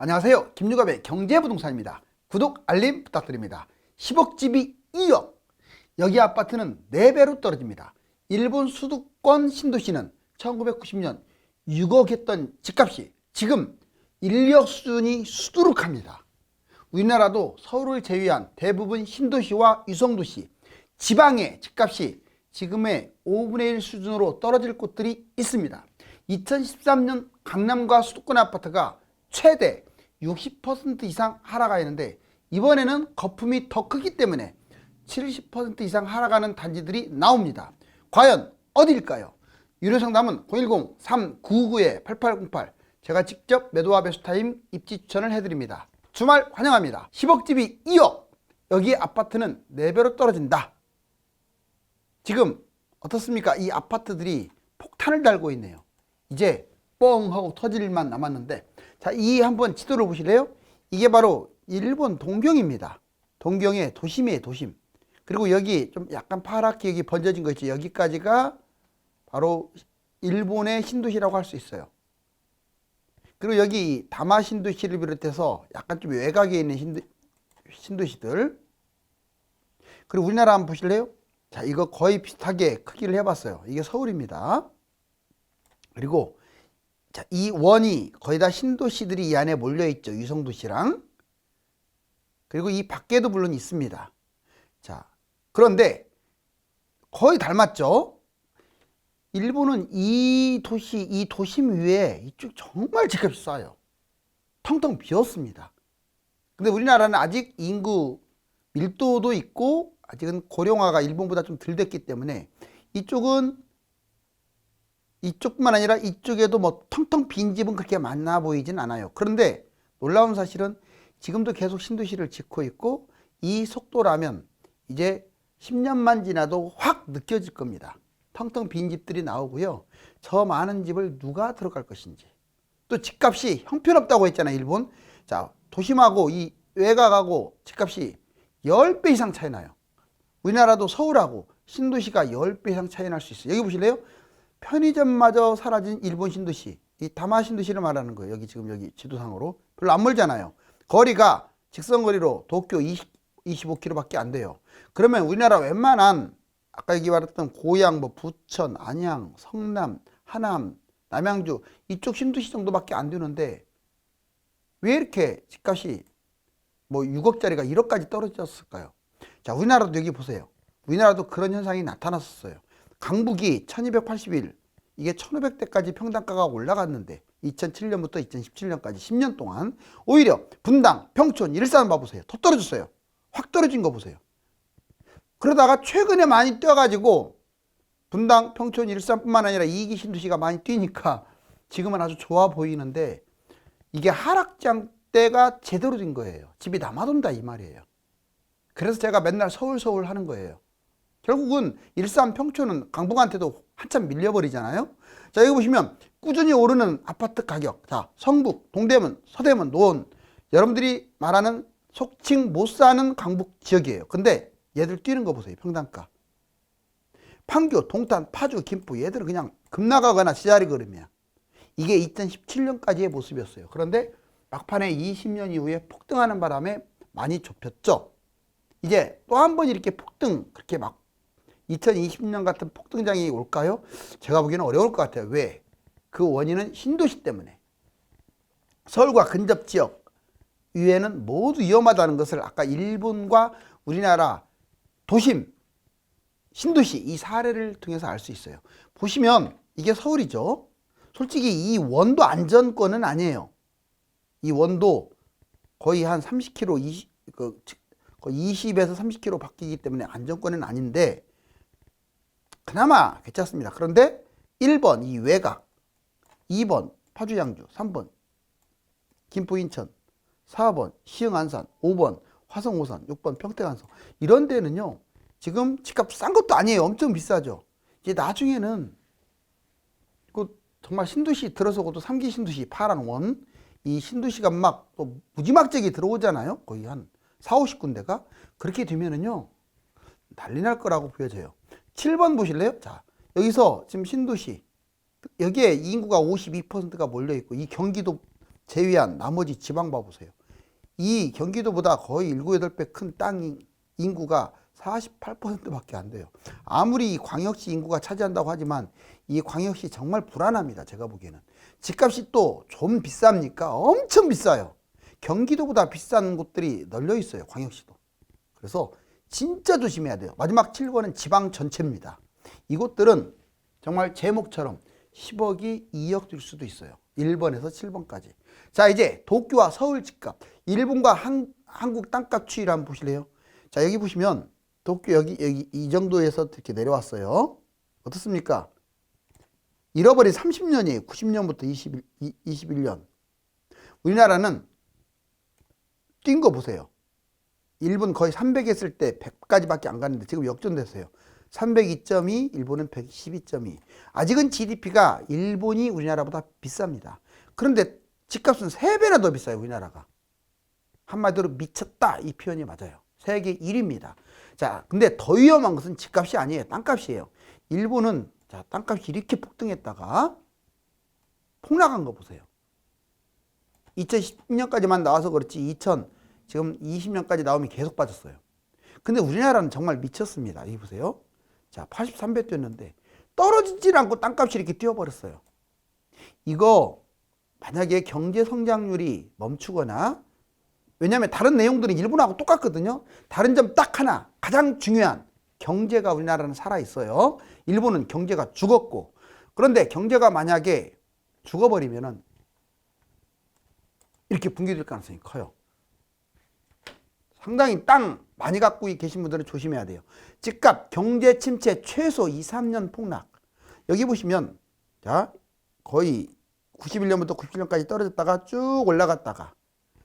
안녕하세요. 김유갑의 경제부동산입니다. 구독, 알림 부탁드립니다. 10억 집이 2억. 여기 아파트는 4배로 떨어집니다. 일본 수도권 신도시는 1990년 6억 했던 집값이 지금 1억 수준이 수두룩합니다. 우리나라도 서울을 제외한 대부분 신도시와 유성도시, 지방의 집값이 지금의 5분의 1 수준으로 떨어질 곳들이 있습니다. 2013년 강남과 수도권 아파트가 최대 60% 이상 하락하였는데 이번에는 거품이 더 크기 때문에 70% 이상 하락하는 단지들이 나옵니다. 과연 어디일까요? 유료상담은 010-399-8808 제가 직접 매도와 매수타임 입지 추천을 해드립니다. 주말 환영합니다. 10억 집이 2억. 여기 아파트는 4배로 떨어진다. 지금 어떻습니까? 이 아파트들이 폭탄을 달고 있네요. 이제 뻥 하고 터질 일만 남았는데, 자, 이 한번 지도를 보실래요? 이게 바로 일본 동경입니다. 동경의 도심이에요, 도심. 그리고 여기 좀 약간 파랗게 여기 번져진 거 있죠. 여기까지가 바로 일본의 신도시라고 할 수 있어요. 그리고 여기 다마 신도시를 비롯해서 약간 좀 외곽에 있는 신도시들. 그리고 우리나라 한번 보실래요? 자, 이거 거의 비슷하게 크기를 해봤어요. 이게 서울입니다. 그리고 자, 이 원이 거의 다 신도시들이 이 안에 몰려있죠. 유성도시랑. 그리고 이 밖에도 물론 있습니다. 자, 그런데 거의 닮았죠. 일본은 이 도시, 이 도심 위에 이쪽 정말 집값이 싸요. 텅텅 비었습니다. 근데 우리나라는 아직 인구 밀도도 있고 아직은 고령화가 일본보다 좀 덜 됐기 때문에 이쪽뿐만 아니라 이쪽에도 뭐 텅텅 빈 집은 그렇게 많아 보이진 않아요. 그런데 놀라운 사실은 지금도 계속 신도시를 짓고 있고 이 속도라면 이제 10년만 지나도 확 느껴질 겁니다. 텅텅 빈 집들이 나오고요. 저 많은 집을 누가 들어갈 것인지. 또 집값이 형편없다고 했잖아요, 일본. 자, 도심하고 이 외곽하고 집값이 10배 이상 차이 나요. 우리나라도 서울하고 신도시가 10배 이상 차이 날 수 있어요. 여기 보실래요? 편의점마저 사라진 일본 신도시, 이 다마 신도시를 말하는 거예요. 여기 지금 여기 지도상으로 별로 안 멀잖아요. 거리가 직선거리로 도쿄 25km 밖에 안 돼요. 그러면 우리나라 웬만한 아까 여기 말했던 고양, 뭐 부천, 안양, 성남, 하남, 남양주 이쪽 신도시 정도밖에 안 되는데 왜 이렇게 집값이 뭐 6억짜리가 1억까지 떨어졌을까요? 자, 우리나라도 여기 보세요. 우리나라도 그런 현상이 나타났었어요. 강북이 1281, 이게 1500대까지 평당가가 올라갔는데 2007년부터 2017년까지 10년 동안 오히려 분당, 평촌, 일산 봐보세요. 더 떨어졌어요. 확 떨어진 거 보세요. 그러다가 최근에 많이 뛰어가지고 분당, 평촌, 일산뿐만 아니라 이기 신도시가 많이 뛰니까 지금은 아주 좋아 보이는데 이게 하락장 때가 제대로 된 거예요. 집이 남아돈다 이 말이에요. 그래서 제가 맨날 서울 하는 거예요. 결국은 일산 평촌은 강북한테도 한참 밀려버리잖아요. 자, 여기 보시면 꾸준히 오르는 아파트 가격. 자, 성북, 동대문, 서대문, 노원. 여러분들이 말하는 속칭 못 사는 강북 지역이에요. 근데 얘들 뛰는 거 보세요. 평당가. 판교, 동탄, 파주, 김포 얘들은 그냥 급나가거나 제자리 걸음이야. 이게 2017년까지의 모습이었어요. 그런데 막판에 20년 이후에 폭등하는 바람에 많이 좁혔죠. 이제 또 한 번 이렇게 폭등, 그렇게 막 2020년 같은 폭등장이 올까요? 제가 보기에는 어려울 것 같아요. 왜? 그 원인은 신도시 때문에. 서울과 근접 지역 위에는 모두 위험하다는 것을 아까 일본과 우리나라 도심, 신도시 이 사례를 통해서 알 수 있어요. 보시면 이게 서울이죠. 솔직히 이 원도 안전권은 아니에요. 이 원도 거의 한 30km, 거의 20에서 30km 바뀌기 때문에 안정권은 아닌데 그나마 괜찮습니다. 그런데 1번 이 외곽, 2번 파주 양주, 3번 김포 인천, 4번 시흥 안산, 5번 화성 오산, 6번 평택 안성 이런 데는요 지금 집값 싼 것도 아니에요. 엄청 비싸죠. 이제 나중에는 그 정말 신도시 들어서고도 3기 신도시 파란 원 이 신도시가 막 또 무지막지하게 들어오잖아요. 거의 한 4, 50군데가 그렇게 되면은요 난리 날 거라고 보여져요. 7번 보실래요? 자, 여기서 지금 신도시 여기에 인구가 52%가 몰려 있고 이 경기도 제외한 나머지 지방 봐보세요. 이 경기도보다 거의 7, 8배 큰 땅 인구가 48%밖에 안 돼요. 아무리 광역시 인구가 차지한다고 하지만 이 광역시 정말 불안합니다. 제가 보기에는. 집값이 또 좀 비쌉니까? 엄청 비싸요. 경기도보다 비싼 곳들이 널려 있어요. 광역시도. 그래서 진짜 조심해야 돼요. 마지막 7번은 지방 전체입니다. 이곳들은 정말 제목처럼 10억이 2억 될 수도 있어요. 1번에서 7번까지. 자, 이제 도쿄와 서울 집값. 일본과 한국 땅값 추이를 한번 보실래요? 자, 여기 보시면 도쿄 여기 이 정도에서 이렇게 내려왔어요. 어떻습니까? 잃어버린 30년이에요. 90년부터 21년. 우리나라는 뛴 거 보세요. 일본 거의 300 했을 때 100까지밖에 안 갔는데 지금 역전됐어요. 302.2, 일본은 112.2. 아직은 GDP가 일본이 우리나라보다 비쌉니다. 그런데 집값은 3배나 더 비싸요, 우리나라가. 한마디로 미쳤다, 이 표현이 맞아요. 세계 1위입니다. 자, 근데 더 위험한 것은 집값이 아니에요. 땅값이에요. 일본은 자, 땅값이 이렇게 폭등했다가 폭락한 거 보세요. 2010년까지만 나와서 그렇지 지금 20년까지 나오면 계속 빠졌어요. 근데 우리나라는 정말 미쳤습니다. 여기 보세요. 자, 83배 뛰었는데 떨어지질 않고 땅값이 이렇게 뛰어버렸어요. 이거 만약에 경제 성장률이 멈추거나, 왜냐하면 다른 내용들은 일본하고 똑같거든요. 다른 점 딱 하나, 가장 중요한, 경제가 우리나라는 살아있어요. 일본은 경제가 죽었고. 그런데 경제가 만약에 죽어버리면은 이렇게 붕괴될 가능성이 커요. 상당히 땅 많이 갖고 계신 분들은 조심해야 돼요. 집값, 경제 침체 최소 2, 3년 폭락. 여기 보시면 자, 거의 91년부터 97년까지 떨어졌다가 쭉 올라갔다가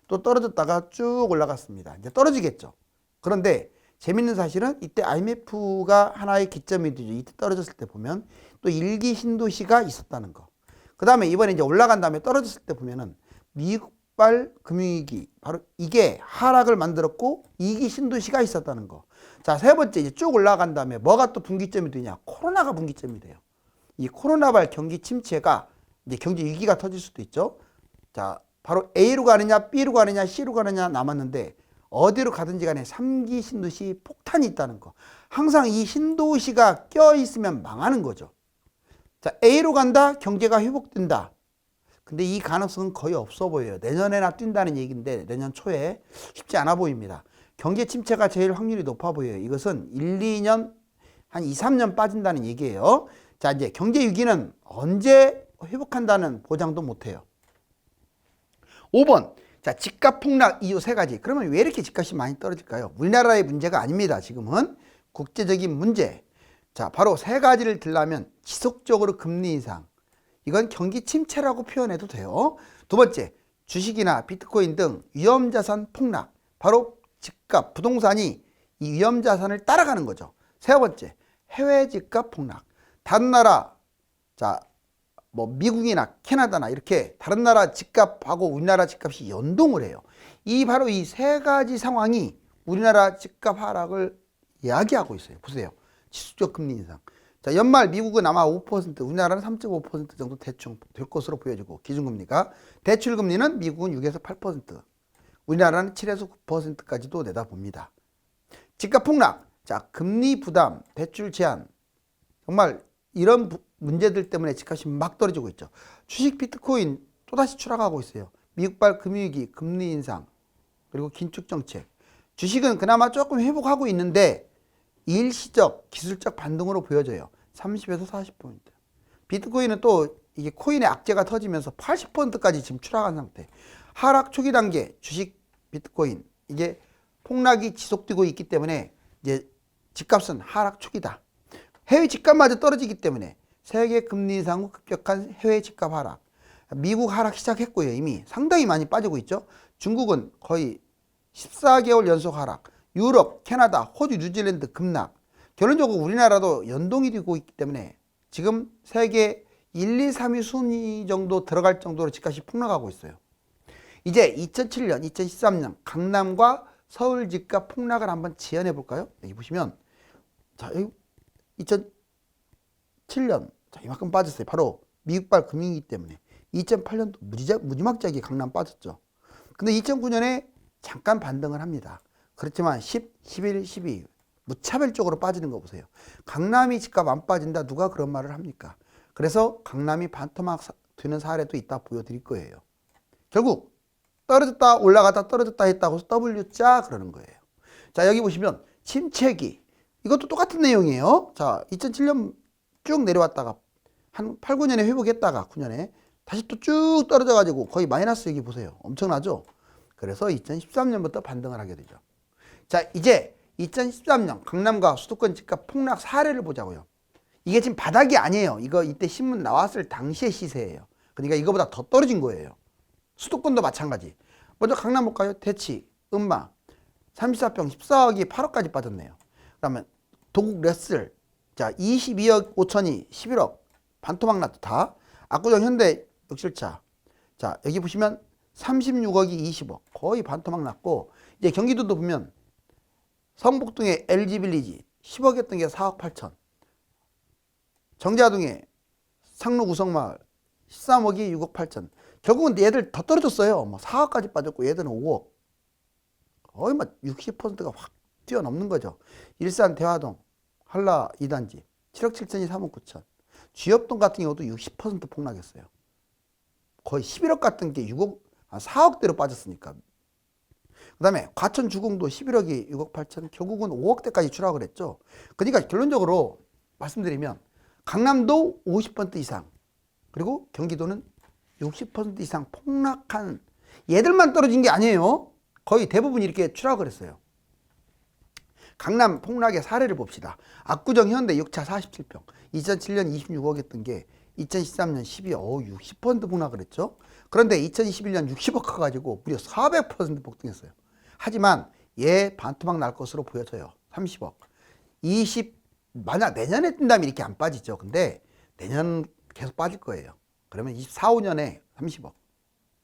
또 떨어졌다가 쭉 올라갔습니다. 이제 떨어지겠죠. 그런데 재밌는 사실은 이때 IMF가 하나의 기점이 되죠. 이때 떨어졌을 때 보면 또 1기 신도시가 있었다는 거. 그 다음에 이번에 이제 올라간 다음에 떨어졌을 때 보면은 미국발 금융위기, 바로 이게 하락을 만들었고 2기 신도시가 있었다는 거. 자, 세 번째, 이제 쭉 올라간 다음에 뭐가 또 분기점이 되냐? 코로나가 분기점이 돼요. 이 코로나발 경기 침체가 이제 경제 위기가 터질 수도 있죠. 자, 바로 A로 가느냐, B로 가느냐, C로 가느냐 남았는데 어디로 가든지 간에 3기 신도시 폭탄이 있다는 거. 항상 이 신도시가 껴있으면 망하는 거죠. 자, A로 간다, 경제가 회복된다. 근데 이 가능성은 거의 없어 보여요. 내년에나 뛴다는 얘기인데 내년 초에 쉽지 않아 보입니다. 경제 침체가 제일 확률이 높아 보여요. 이것은 1, 2년, 한 2, 3년 빠진다는 얘기예요. 자, 이제 경제 위기는 언제 회복한다는 보장도 못해요. 5번. 자, 집값 폭락 이유 3가지. 그러면 왜 이렇게 집값이 많이 떨어질까요? 우리나라의 문제가 아닙니다. 지금은 국제적인 문제. 자, 바로 3가지를 들라면 지속적으로 금리 인상. 이건 경기 침체라고 표현해도 돼요. 두 번째, 주식이나 비트코인 등 위험자산 폭락. 바로 집값, 부동산이 이 위험자산을 따라가는 거죠. 세 번째, 해외 집값 폭락. 다른 나라, 자, 뭐 미국이나 캐나다나 이렇게 다른 나라 집값하고 우리나라 집값이 연동을 해요. 바로 이 3가지 상황이 우리나라 집값 하락을 이야기하고 있어요. 보세요. 지수적 금리 인상. 자, 연말 미국은 아마 5%, 우리나라는 3.5% 정도 대충 될 것으로 보여지고, 기준금리가. 대출금리는 미국은 6에서 8%, 우리나라는 7에서 9%까지도 내다봅니다. 집값 폭락. 자, 금리 부담, 대출 제한. 정말 이런 문제들 때문에 집값이 막 떨어지고 있죠. 주식 비트코인 또다시 추락하고 있어요. 미국발 금융위기, 금리 인상, 그리고 긴축 정책. 주식은 그나마 조금 회복하고 있는데 일시적 기술적 반등으로 보여져요. 30에서 40포인트. 비트코인은 또 이게 코인의 악재가 터지면서 80%까지 지금 추락한 상태. 하락 초기 단계 주식 비트코인, 이게 폭락이 지속되고 있기 때문에 이제 집값은 하락 초기다. 해외 집값마저 떨어지기 때문에 세계 금리 인상 후 급격한 해외 집값 하락. 미국 하락 시작했고요. 이미 상당히 많이 빠지고 있죠. 중국은 거의 14개월 연속 하락. 유럽, 캐나다, 호주, 뉴질랜드 급락. 결론적으로 우리나라도 연동이 되고 있기 때문에 지금 세계 1, 2, 3위 순위 정도 들어갈 정도로 집값이 폭락하고 있어요. 이제 2007년, 2013년 강남과 서울 집값 폭락을 한번 지연해 볼까요? 여기 보시면, 자, 여기 2007년, 자, 이만큼 빠졌어요. 바로 미국발 금융위기 때문에. 2008년도 무지막지하게 강남 빠졌죠. 근데 2009년에 잠깐 반등을 합니다. 그렇지만 10, 11, 12 무차별적으로 빠지는 거 보세요. 강남이 집값 안 빠진다. 누가 그런 말을 합니까? 그래서 강남이 반토막 되는 사례도 있다 보여드릴 거예요. 결국 떨어졌다 올라갔다 떨어졌다 했다고 W자 그러는 거예요. 자, 여기 보시면 침체기 이것도 똑같은 내용이에요. 자, 2007년 쭉 내려왔다가 한 8, 9년에 회복했다가 9년에 다시 또 쭉 떨어져 가지고 거의 마이너스. 여기 보세요. 엄청나죠? 그래서 2013년부터 반등을 하게 되죠. 자, 이제 2013년 강남과 수도권 집값 폭락 사례를 보자고요. 이게 지금 바닥이 아니에요. 이거 이때 신문 나왔을 당시의 시세예요. 그러니까 이거보다 더 떨어진 거예요. 수도권도 마찬가지. 먼저 강남 볼까요? 대치, 음마 34평 14억이 8억까지 빠졌네요. 그러면 도곡 레슬 자 22억 5천이 11억 반토막 났다. 다. 압구정 현대 욕실차 자 여기 보시면 36억이 20억 거의 반토막 났고, 이제 경기도도 보면 성북동의 LG빌리지 10억이었던 게 4억 8천, 정자동의 상로 구성마을 13억이 6억 8천. 결국은 얘들 더 떨어졌어요. 뭐 4억까지 빠졌고 얘들은 5억. 거의 막 60%가 확 뛰어넘는 거죠. 일산 대화동 한라 2단지 7억 7천이 3억 9천. 쥐업동 같은 경우도 60% 폭락했어요. 거의 11억 같은 게 4억대로 빠졌으니까. 그 다음에 과천 주공도 11억이 6억 8천, 결국은 5억대까지 추락을 했죠. 그러니까 결론적으로 말씀드리면 강남도 50% 이상, 그리고 경기도는 60% 이상 폭락한, 얘들만 떨어진 게 아니에요. 거의 대부분 이렇게 추락을 했어요. 강남 폭락의 사례를 봅시다. 압구정 현대 6차 47평 2007년 26억 했던 게 2013년 12억 60% 폭락을 했죠. 그런데 2021년 60억 가가지고 무려 400% 폭등했어요. 하지만 얘 반토막 날 것으로 보여져요. 30억 20 만약 내년에 뜬다면 이렇게 안 빠지죠. 근데 내년 계속 빠질 거예요. 그러면 24, 5년에 30억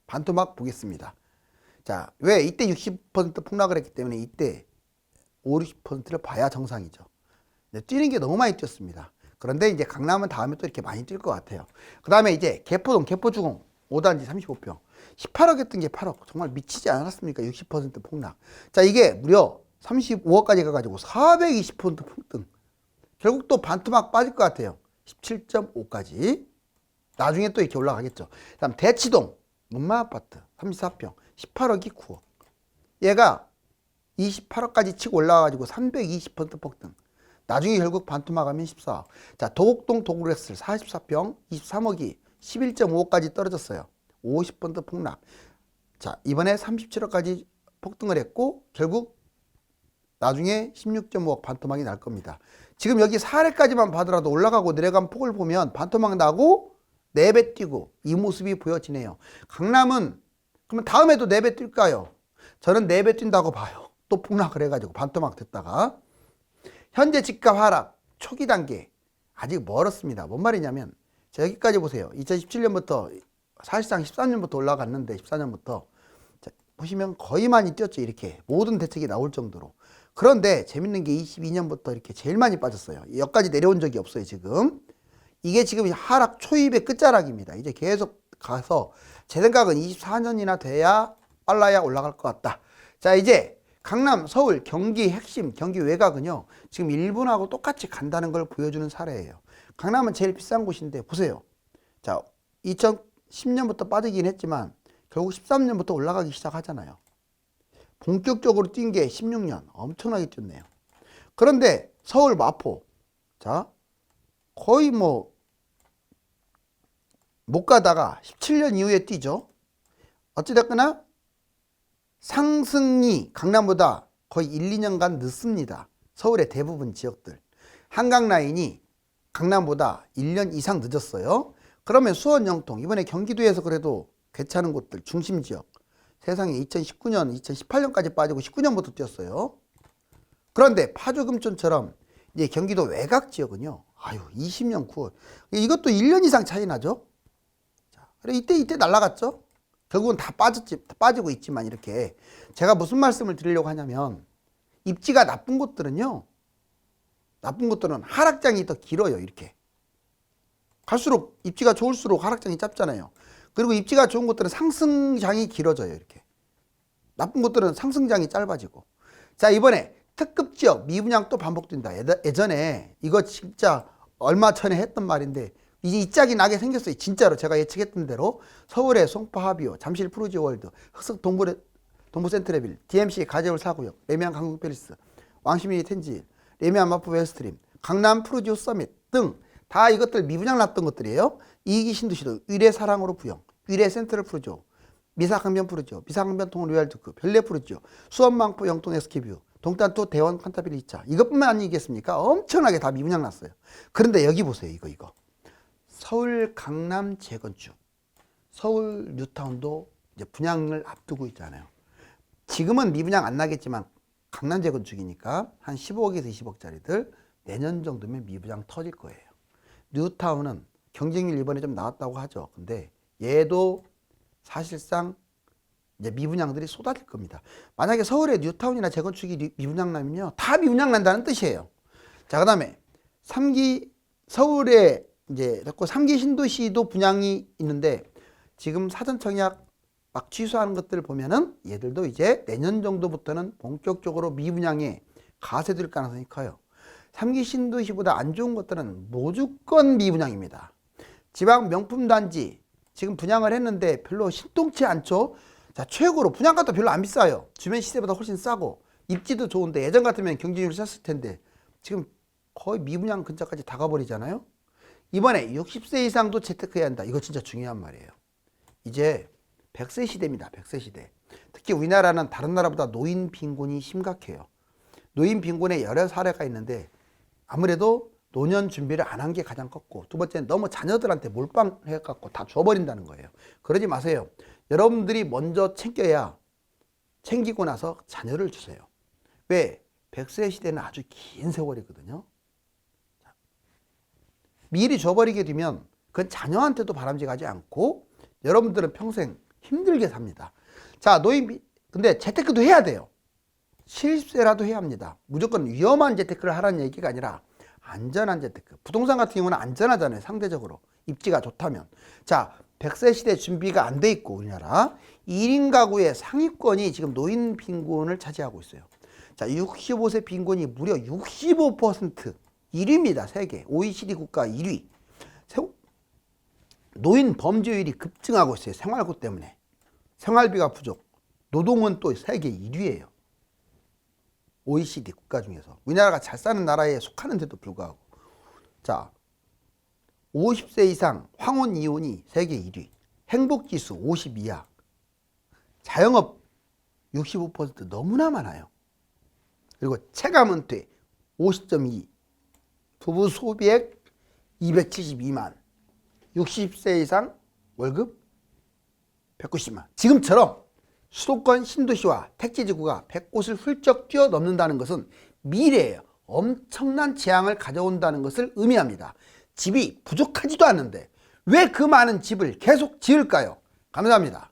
반토막 보겠습니다. 자, 왜 이때 60% 폭락을 했기 때문에 이때 5, 60%를 봐야 정상이죠. 뛰는 게 너무 많이 뛰었습니다. 그런데 이제 강남은 다음에 또 이렇게 많이 뛸 것 같아요. 그 다음에 이제 개포동, 개포주공 5단지 35평 18억 했던 게 8억. 정말 미치지 않았습니까? 60% 폭락. 자, 이게 무려 35억까지 가가지고 420% 폭등. 결국 또 반토막 빠질 것 같아요. 17.5까지. 나중에 또 이렇게 올라가겠죠. 그 다음 대치동 문마아파트 34평 18억이 9억. 얘가 28억까지 치고 올라와가지고 320% 폭등. 나중에 결국 반토막하면 14억. 자, 도곡동 도곡레슬 44평 23억이 11.5억까지 떨어졌어요. 50% 폭락. 자, 이번에 37억까지 폭등을 했고 결국 나중에 16.5억 반토막이 날 겁니다. 지금 여기 사례까지만 봐더라도 올라가고 내려간 폭을 보면 반토막 나고 4배 뛰고 이 모습이 보여지네요. 강남은 그러면 다음에도 4배 뛸까요? 저는 4배 뛴다고 봐요. 또 폭락을 해가지고 반토막 됐다가. 현재 집값 하락 초기 단계 아직 멀었습니다. 뭔 말이냐면 자, 여기까지 보세요. 2017년부터 사실상 13년부터 올라갔는데 14년부터 자, 보시면 거의 많이 뛰었죠. 이렇게 모든 대책이 나올 정도로. 그런데 재밌는 게 22년부터 이렇게 제일 많이 빠졌어요. 여기까지 내려온 적이 없어요. 지금 이게 지금 하락 초입의 끝자락입니다. 이제 계속 가서 제 생각은 24년이나 돼야 빨라야 올라갈 것 같다. 자, 이제 강남, 서울, 경기 핵심, 경기 외곽은요 지금 일본하고 똑같이 간다는 걸 보여주는 사례예요. 강남은 제일 비싼 곳인데 보세요. 자, 2010년부터 빠지긴 했지만 결국 13년부터 올라가기 시작하잖아요. 본격적으로 뛴 게 16년 엄청나게 뛰었네요. 그런데 서울 마포 자 거의 뭐 못 가다가 17년 이후에 뛰죠. 어찌됐거나 상승이 강남보다 거의 1, 2년간 늦습니다. 서울의 대부분 지역들. 한강 라인이 강남보다 1년 이상 늦었어요. 그러면 수원, 영통 이번에 경기도에서 그래도 괜찮은 곳들 중심 지역 세상에 2019년, 2018년까지 빠지고 19년부터 뛰었어요. 그런데 파주, 금천처럼 이제 경기도 외곽 지역은요. 아유 20년 9월 이것도 1년 이상 차이 나죠. 자, 그래 이때 날라갔죠. 결국은 다 빠지고 있지만 이렇게 제가 무슨 말씀을 드리려고 하냐면 입지가 나쁜 곳들은 하락장이 더 길어요. 이렇게 갈수록 입지가 좋을수록 하락장이 짧잖아요. 그리고 입지가 좋은 곳들은 상승장이 길어져요. 이렇게. 나쁜 곳들은 상승장이 짧아지고. 자, 이번에 특급 지역 미분양 또 반복된다. 예전에 이거 진짜 얼마 전에 했던 말인데 이제 이 짝이 나게 생겼어요. 진짜로 제가 예측했던 대로 서울의 송파 하비오, 잠실 푸르지월드, 흑석 동부 센트레빌, DMC 가재울 4구역, 레미안 강북 페리스, 왕십리 텐지, 레미안 마포 웨스트림, 강남 푸르지오 서밋 등 다 이것들 미분양 났던 것들이에요. 이기 신도시도 위례 사랑으로 부영, 위례 센트럴 푸르지오, 미사강변 푸르지오, 미사강변 통은 로얄두크, 별내 푸르지오, 수원망포 영통 SK뷰, 동탄도 대원 칸타빌리 2차. 이것뿐만 아니겠습니까? 엄청나게 다 미분양 났어요. 그런데 여기 보세요. 이거. 서울 강남 재건축. 서울 뉴타운도 이제 분양을 앞두고 있잖아요. 지금은 미분양 안 나겠지만 강남 재건축이니까 한 15억에서 20억짜리들 내년 정도면 미분양 터질 거예요. 뉴타운은 경쟁률 이번에 좀 나왔다고 하죠. 근데 얘도 사실상 이제 미분양들이 쏟아질 겁니다. 만약에 서울에 뉴타운이나 재건축이 미분양 나면요, 다 미분양 난다는 뜻이에요. 자, 그다음에 3기 서울에 이제 자꾸 3기 신도시도 분양이 있는데 지금 사전 청약 막 취소하는 것들을 보면은 얘들도 이제 내년 정도부터는 본격적으로 미분양에 가세될 가능성이 커요. 3기 신도시보다 안 좋은 것들은 무조건 미분양입니다. 지방 명품 단지 지금 분양을 했는데 별로 신통치 않죠. 자, 최고로 분양가도 별로 안 비싸요. 주변 시세보다 훨씬 싸고 입지도 좋은데 예전 같으면 경쟁률이 쌌을 텐데 지금 거의 미분양 근처까지 다 가버리잖아요. 이번에 60세 이상도 재테크해야 한다. 이거 진짜 중요한 말이에요. 이제 100세 시대입니다. 100세 시대. 특히 우리나라는 다른 나라보다 노인 빈곤이 심각해요. 노인 빈곤의 여러 사례가 있는데 아무래도 노년 준비를 안 한 게 가장 컸고, 두 번째는 너무 자녀들한테 몰빵해갖고 다 줘버린다는 거예요. 그러지 마세요. 여러분들이 먼저 챙기고 나서 자녀를 주세요. 왜? 100세 시대는 아주 긴 세월이거든요. 미리 줘버리게 되면 그건 자녀한테도 바람직하지 않고 여러분들은 평생 힘들게 삽니다. 자, 근데 재테크도 해야 돼요. 실입세라도 해야 합니다. 무조건 위험한 재테크를 하라는 얘기가 아니라 안전한 재테크. 부동산 같은 경우는 안전하잖아요. 상대적으로. 입지가 좋다면. 자, 100세 시대 준비가 안 돼 있고 우리나라 1인 가구의 상위권이 지금 노인 빈곤을 차지하고 있어요. 자, 65세 빈곤이 무려 65% 1위입니다. 세계 OECD 국가 1위. 노인 범죄율이 급증하고 있어요. 생활고 때문에. 생활비가 부족. 노동은 또 세계 1위예요. OECD 국가 중에서. 우리나라가 잘 사는 나라에 속하는데도 불구하고. 자, 50세 이상 황혼 이혼이 세계 1위. 행복지수 50 이하. 자영업 65% 너무나 많아요. 그리고 체감은퇴 50.2. 부부 소비액 272만. 60세 이상 월급 190만. 지금처럼 수도권 신도시와 택지지구가 100곳을 훌쩍 뛰어넘는다는 것은 미래에 엄청난 재앙을 가져온다는 것을 의미합니다. 집이 부족하지도 않는데 왜 그 많은 집을 계속 지을까요? 감사합니다.